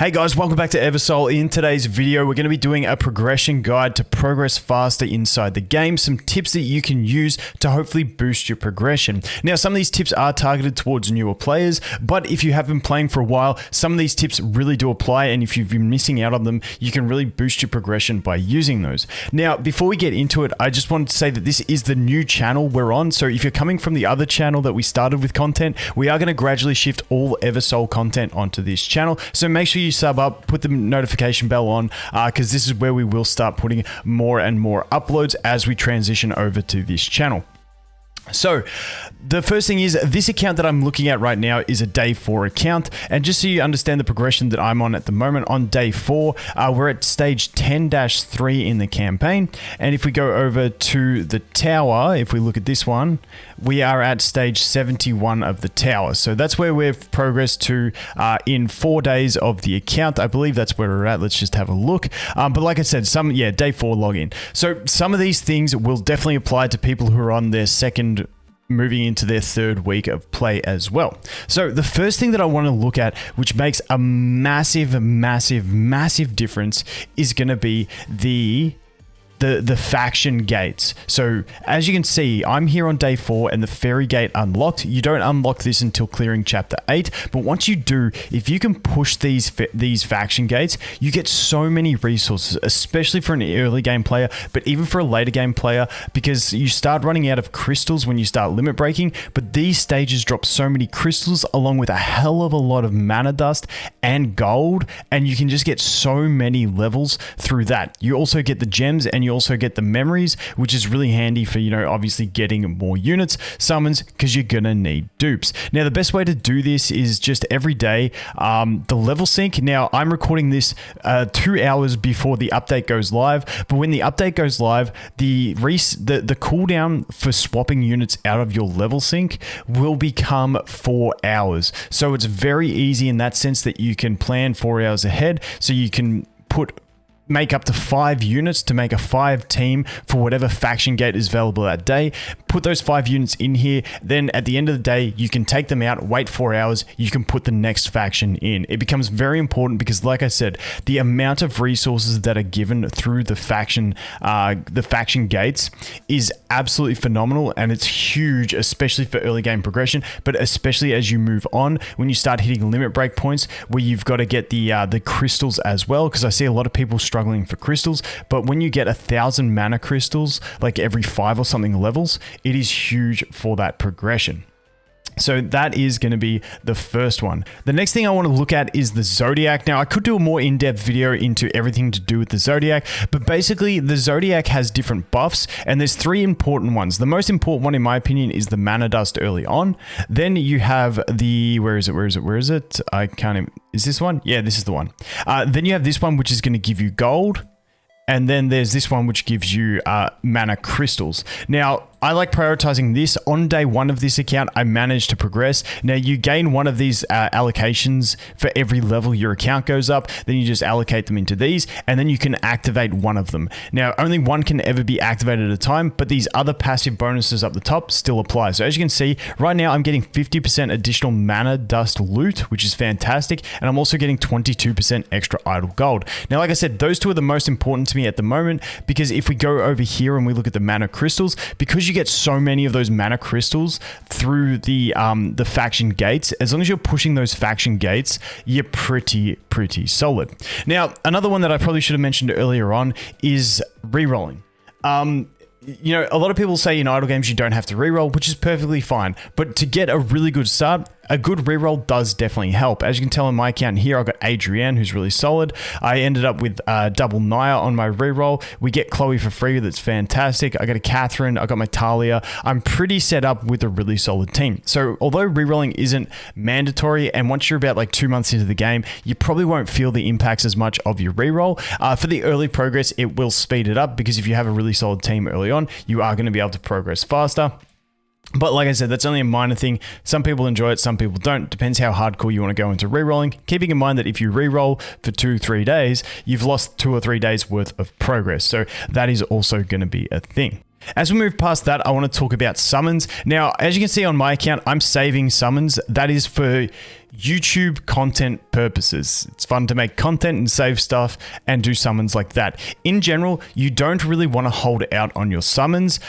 Hey guys, welcome back to Eversoul. In today's video, we're going to be doing a progression guide to progress faster inside the game. Some tips that you can use to hopefully boost your progression. Now, some of these tips are targeted towards newer players, but if you have been playing for a while, some of these tips really do apply, and if you've been missing out on them, you can really boost your progression by using those. Now, before we get into it, I just wanted to say that this is the new channel we're on, so if you're coming from the other channel that we started with content, we are going to gradually shift all Eversoul content onto this channel, so make sure you sub up, put the notification bell on, because this is where we will start putting more and more uploads as we transition over to this channel. So the first thing is, this account that I'm looking at right now is a day 4 account, and just so you understand the progression that I'm on at the moment, on day 4 we're at stage 10-3 in the campaign, and if we go over to the tower, if we look at this one, we are at stage 71 of the tower. So that's where we've progressed to in 4 days of the account. I believe that's where we're at. Let's just have a look. But like I said, day 4 login. So some of these things will definitely apply to people who are on their second, moving into their 3rd week of play as well. So the first thing that I want to look at, which makes a massive difference, is going to be the faction gates. So as you can see, I'm here on day 4 and the fairy gate unlocked. You don't unlock this until clearing chapter 8, but once you do, if you can push these faction gates, you get so many resources, especially for an early game player, but even for a later game player, because you start running out of crystals when you start limit breaking, but these stages drop so many crystals along with a hell of a lot of mana dust and gold, and you can just get so many levels through that. You also get the gems, and you also get the memories, which is really handy for, obviously getting more units, summons, because you're gonna need dupes. Now, the best way to do this is just every day, the level sync. Now, I'm recording this 2 hours before the update goes live, but when the update goes live, the cooldown for swapping units out of your level sync will become 4 hours. So it's very easy in that sense that you can plan 4 hours ahead, so you can make up to 5 units to make a 5 team for whatever faction gate is available that day. Put those 5 units in here, then at the end of the day, you can take them out, wait 4 hours, you can put the next faction in. It becomes very important because, like I said, the amount of resources that are given through the faction gates is absolutely phenomenal, and it's huge, especially for early game progression, but especially as you move on, when you start hitting limit break points where you've got to get the crystals as well, because I see a lot of people struggling for crystals, but when you get 1,000 mana crystals like every 5 or something levels, it is huge for that progression. So that is going to be the first one. The next thing I want to look at is the Zodiac. Now, I could do a more in-depth video into everything to do with the Zodiac, but basically the Zodiac has different buffs, and there's 3 important ones. The most important one, in my opinion, is the mana dust early on. Then you have the, where is it? I can't even, is this one? Yeah, this is the one. Then you have this one, which is going to give you gold. And then there's this one, which gives you mana crystals. Now, I like prioritizing this. On day 1 of this account, I managed to progress. Now, you gain one of these allocations for every level your account goes up. Then you just allocate them into these, and then you can activate one of them. Now, only one can ever be activated at a time, but these other passive bonuses up the top still apply. So as you can see, right now I'm getting 50% additional mana dust loot, which is fantastic, and I'm also getting 22% extra idle gold. Now, like I said, those 2 are the most important to me at the moment, because if we go over here and we look at the mana crystals, because you get so many of those mana crystals through the faction gates, as long as you're pushing those faction gates, you're pretty solid. Now, another one that I probably should have mentioned earlier on is rerolling. A lot of people say in idle games you don't have to reroll, which is perfectly fine, but to get a really good start, a good reroll does definitely help. As you can tell in my account here, I got Adrienne, who's really solid. I ended up with double Naya on my reroll. We get Chloe for free, that's fantastic. I got a Catherine, I got my Talia. I'm pretty set up with a really solid team. So although rerolling isn't mandatory, and once you're about like 2 months into the game, you probably won't feel the impacts as much of your reroll. For the early progress, it will speed it up, because if you have a really solid team early on, you are going to be able to progress faster. But like I said, that's only a minor thing. Some people enjoy it, some people don't. Depends how hardcore you want to go into rerolling. Keeping in mind that if you reroll for 2-3 days, you've lost 2 or 3 days worth of progress. So that is also going to be a thing. As we move past that, I want to talk about summons. Now, as you can see on my account, I'm saving summons. That is for YouTube content purposes. It's fun to make content and save stuff and do summons like that. In general, you don't really want to hold out on your summons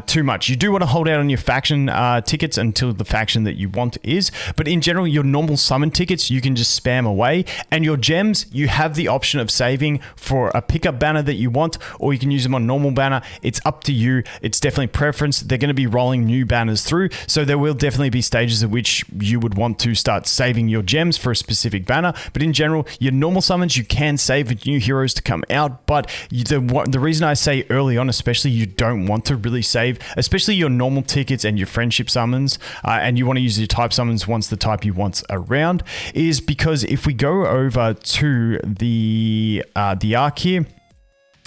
too much. You do want to hold out on your faction tickets until the faction that you want is, but in general, your normal summon tickets, you can just spam away, and your gems, you have the option of saving for a pickup banner that you want, or you can use them on normal banner. It's up to you. It's definitely preference. They're going to be rolling new banners through, so there will definitely be stages at which you would want to start saving your gems for a specific banner. But in general, your normal summons, you can save for new heroes to come out, but the reason I say early on, especially, you don't want to really save, especially your normal tickets and your friendship summons, and you want to use your type summons once the type you want's around, is because if we go over to the arc here,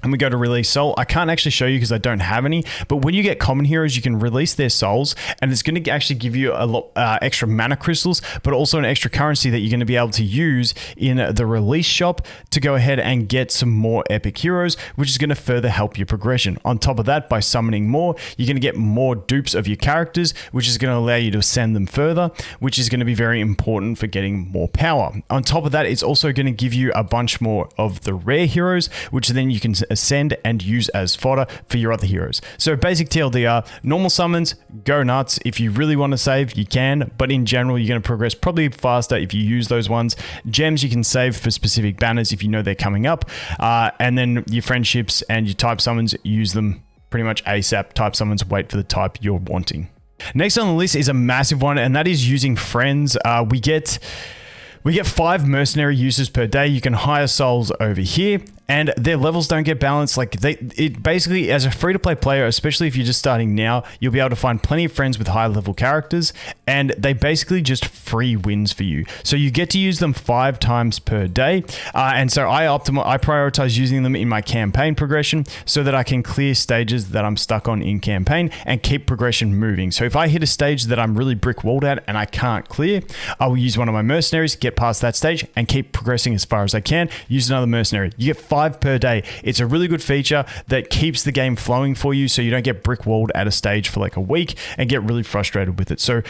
and we go to release soul, I can't actually show you because I don't have any, but when you get common heroes, you can release their souls, and it's going to actually give you a lot extra mana crystals, but also an extra currency that you're going to be able to use in the release shop to go ahead and get some more epic heroes, which is going to further help your progression. On top of that, by summoning more, you're going to get more dupes of your characters, which is going to allow you to ascend them further, which is going to be very important for getting more power. On top of that, it's also going to give you a bunch more of the rare heroes, which then you can ascend and use as fodder for your other heroes. So basic TLDR, normal summons, go nuts. If you really want to save, you can, but in general, you're going to progress probably faster if you use those ones. Gems you can save for specific banners if you know they're coming up, and then your friendships and your type summons, use them pretty much ASAP. Type summons, wait for the type you're wanting. Next on the list is a massive one, and that is using friends. We get 5 mercenary uses per day. You can hire souls over here, and their levels don't get balanced. Like it basically, as a free-to-play player, especially if you're just starting now, you'll be able to find plenty of friends with high-level characters, and they basically just free wins for you. So you get to use them 5 times per day, and so I prioritize using them in my campaign progression so that I can clear stages that I'm stuck on in campaign and keep progression moving. So if I hit a stage that I'm really brick walled at and I can't clear, I will use one of my mercenaries, get past that stage, and keep progressing as far as I can. Use another mercenary. You get 5 per day. It's a really good feature that keeps the game flowing for you, so you don't get brick walled at a stage for like a week and get really frustrated with it. So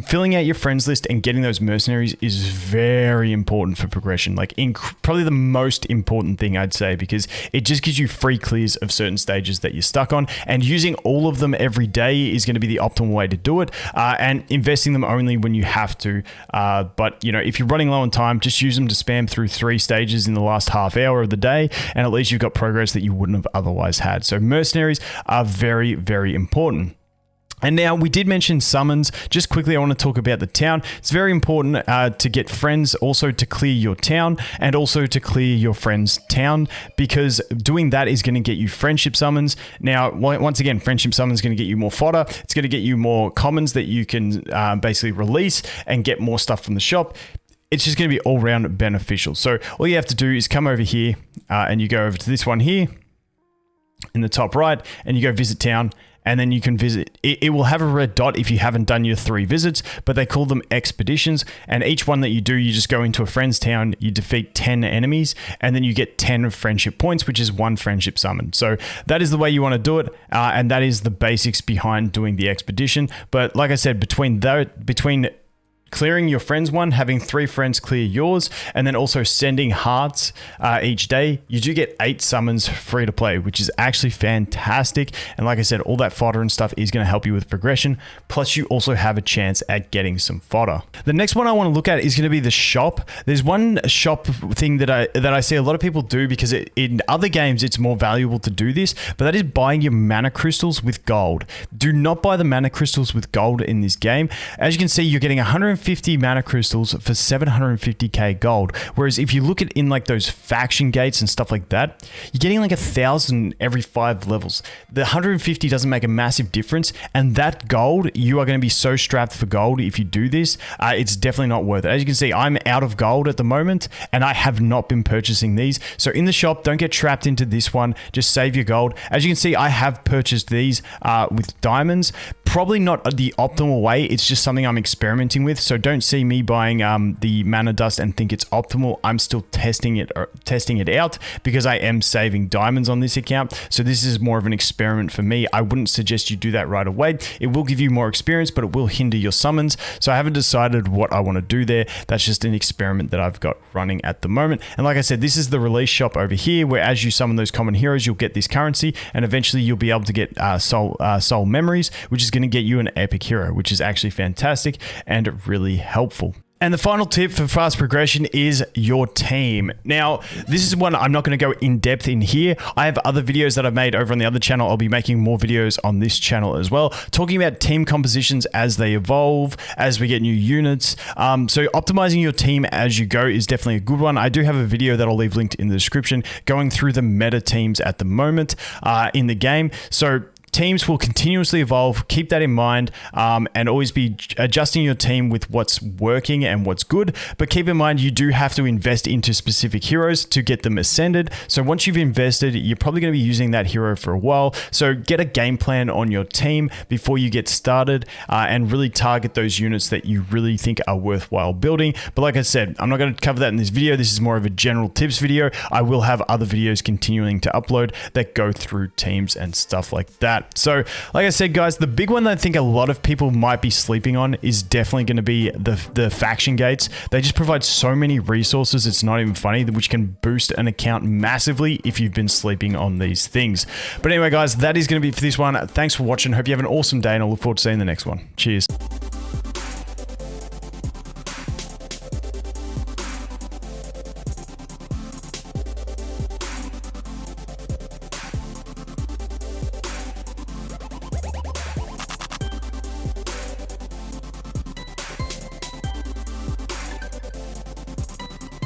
filling out your friends list and getting those mercenaries is very important for progression. Like probably the most important thing, I'd say, because it just gives you free clears of certain stages that you're stuck on, and using all of them every day is going to be the optimal way to do it, and investing them only when you have to. But you know, if you're running low on time, just use them to spam through 3 stages in the last half hour of the day, and at least you've got progress that you wouldn't have otherwise had. So mercenaries are very, very important. And now we did mention summons. Just quickly, I want to talk about the town. It's very important to get friends, also to clear your town, and also to clear your friend's town, because doing that is going to get you friendship summons. Now, once again, friendship summons is going to get you more fodder. It's going to get you more commons that you can basically release and get more stuff from the shop. It's just going to be all round beneficial. So all you have to do is come over here and you go over to this one here in the top right, and you go visit town. And then you can visit, it will have a red dot if you haven't done your 3 visits, but they call them expeditions. And each one that you do, you just go into a friend's town, you defeat 10 enemies, and then you get 10 friendship points, which is 1 friendship summon. So that is the way you want to do it. And that is the basics behind doing the expedition. But like I said, between clearing your friend's one, having 3 friends clear yours, and then also sending hearts each day, you do get 8 summons free to play, which is actually fantastic. And like I said, all that fodder and stuff is going to help you with progression. Plus, you also have a chance at getting some fodder. The next one I want to look at is going to be the shop. There's one shop thing that I see a lot of people do, because in other games it's more valuable to do this, but that is buying your mana crystals with gold. Do not buy the mana crystals with gold in this game. As you can see, you're getting 150 mana crystals for 750k gold, whereas if you look at in like those faction gates and stuff like that, you're getting like 1,000 every 5 levels. The 150 doesn't make a massive difference, and that gold, you are going to be so strapped for gold if you do this. It's definitely not worth it. As you can see, I'm out of gold at the moment, and I have not been purchasing these. So in the shop, don't get trapped into this one. Just save your gold. As you can see, I have purchased these with diamonds. probably not the optimal way. It's just something I'm experimenting with. So don't see me buying the mana dust and think it's optimal. I'm still testing it out because I am saving diamonds on this account. So this is more of an experiment for me. I wouldn't suggest you do that right away. It will give you more experience, but it will hinder your summons. So I haven't decided what I want to do there. That's just an experiment that I've got running at the moment. And like I said, this is the release shop over here, where as you summon those common heroes, you'll get this currency, and eventually you'll be able to get soul memories, which is going to get you an epic hero, which is actually fantastic and really helpful. And the final tip for fast progression is your team. Now, this is one I'm not going to go in depth in here. I have other videos that I've made over on the other channel. I'll be making more videos on this channel as well, talking about team compositions as they evolve, as we get new units. So optimizing your team as you go is definitely a good one. I do have a video that I'll leave linked in the description going through the meta teams at the moment in the game. So teams will continuously evolve. Keep that in mind, and always be adjusting your team with what's working and what's good. But keep in mind, you do have to invest into specific heroes to get them ascended. So once you've invested, you're probably going to be using that hero for a while. So get a game plan on your team before you get started, and really target those units that you really think are worthwhile building. But like I said, I'm not going to cover that in this video. This is more of a general tips video. I will have other videos continuing to upload that go through teams and stuff like that. So like I said, guys, the big one that I think a lot of people might be sleeping on is definitely going to be the faction gates. They just provide so many resources, it's not even funny, which can boost an account massively if you've been sleeping on these things. But anyway, guys, that is going to be it for this one. Thanks for watching. Hope you have an awesome day, and I look forward to seeing the next one. Cheers.